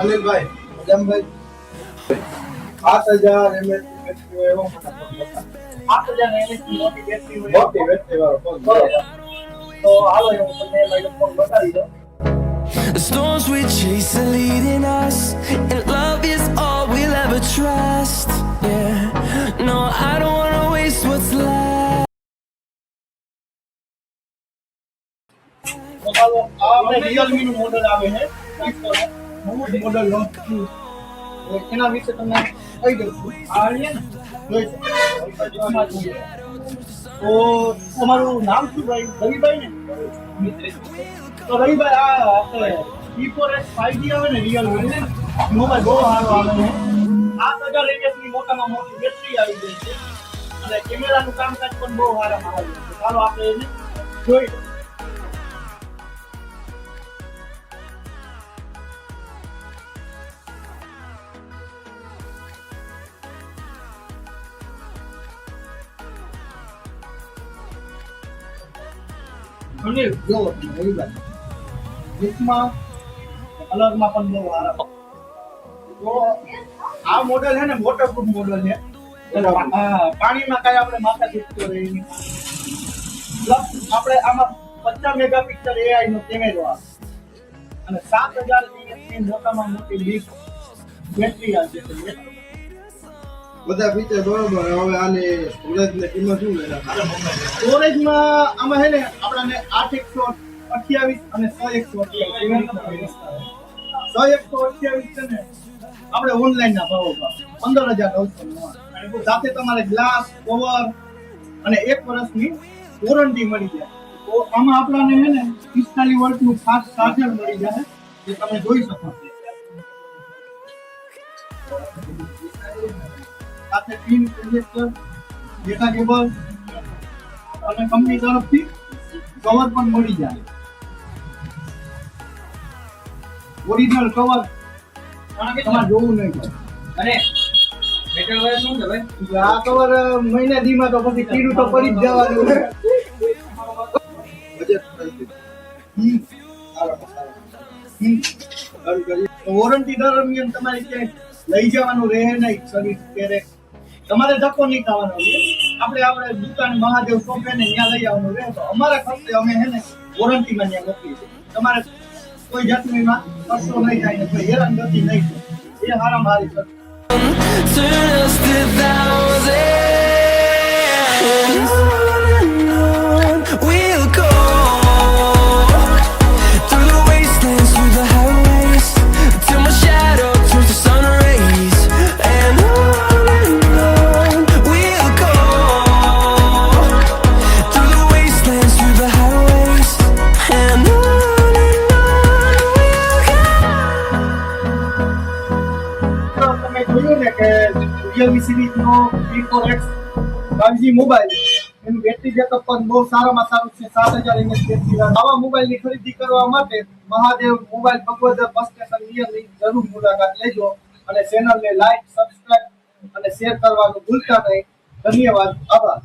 અનિલભાઈ જમભાઈ 8000 mAh battery હોય એવો મને ફોન બતાવો. 8000 mAh ની મોટી બેટરી હોય મોટી બેટરી વાળો ફોન. તો હાલો હું તમને મારો ફોન બતાવી દઉં. The storms we chase are leading us, and love is all we'll ever trust. Yeah, no, I don't wanna waste what's left. તો હાલો આ આપણે Realme નું મોડેલ આવે છે. નવું મોડેલ લોન્ચ થયું. તો એના વિશે તમને કહી દઉં છું. આ છે ને જોઈ શકો. આમાં જોઈએ. તો તમારું નામ શું ભાઈ? રવિભાઈ ને? તો રવિભાઈ આ આપણે T4S 5G આવે ને Realme ને મોબાઈલ બહુ સારો આવે છે. 8000 mAh ની મોટામાં મોટી બેટરી આવી ગઈ છે અને કેમેરાનું કામકાજ પણ બહુ સારામાં આવે છે. ચાલો આપણે એને જોઈ લઈએ. અનિલ જો રવિભાઈ લુકમાં કલરમાં પણ બહુ સારા. તો આ મોડેલ છે ને વોટરપ્રૂફ મોડેલ છે. પાણીમાં કાંઈ આપણે માથા ચૂકતો રહી નહીં. પ્લસ આપણે આમાં 50 મેગાપિક્સલ AI નો કેમેરો આવે અને 7000 mAh ની મોટામાં મોટી બિગ બેટરી આવે છે. બધા ફીચર બરોબર. હવે આને સ્ટોરેજ ની કિંમત શું લે? સ્ટોરેજમાં આમાં છે ને આપણને 8 128 અને 6 128 છે ને આપણે ઓનલાઈન ના ભાવ 15999 સાથે તમારે ગ્લાસ કવર અને 1 વર્ષની વોરંટી મળી જાય. તો આમાં આપણને છે ને 45 વોલ્ટનું ફાસ્ટ ચાર્જર મળી જાય જે તમે જોઈ શકો છો. સાથે પિન એડજસ્ટર ડેટા કેબલ અને કંપની તરફથી કવર પણ મળી જાય. ઓરિજિનલ કવર તમારે જોવું નહીં પડે. અને બેટર વાયર શું છે ભાઈ? આ કવર મહિના દીમાં તો પછી કીડું તો પડી જ જવાનું છે. બજેટ વોરંટી દરમિયાન તમારે ક્યાંય લઈ જવાનું રહે નહીં. સર્વિસ ક્યારે તમારે ધક્કો નહીં થવાનો. આપણે દુકાન મહાદેવ શોપે ને ત્યાં લઈ આવવાનું રહે તો અમારા ખર્ચે અમે છે ને વોરંટીમાં ત્યાં મોકલીએ છીએ. તમારે કોઈ જાતનો એમાં ખર્ચો નહીં થાય ને કોઈ હેરાનગતિ નહીં થાય. એ હારામાં હારી sir. Turn us to thousands. We'll go through the wastelands, through the highways, till my shadow turns to sun rays. And on we'll go through the wastelands, through the highways, and on we'll go. તમે જોયું ને કે Realme સિરીઝનો T4X 5G mobile એનું battery backup પણ બહુ સારામાં સારું છે. 7000 mAh બેટરી. આવા મોબાઈલની ખરીદી કરવા માટે Mahadev mobile Bhagvadar bus station નિયરની જરૂર મુલાકાત લેજો અને ચેનલને લાઈક સબસ્ક્રાઇબ અને શેર કરવાનું ભૂલતા નહીં. ધન્યવાદ. આભાર.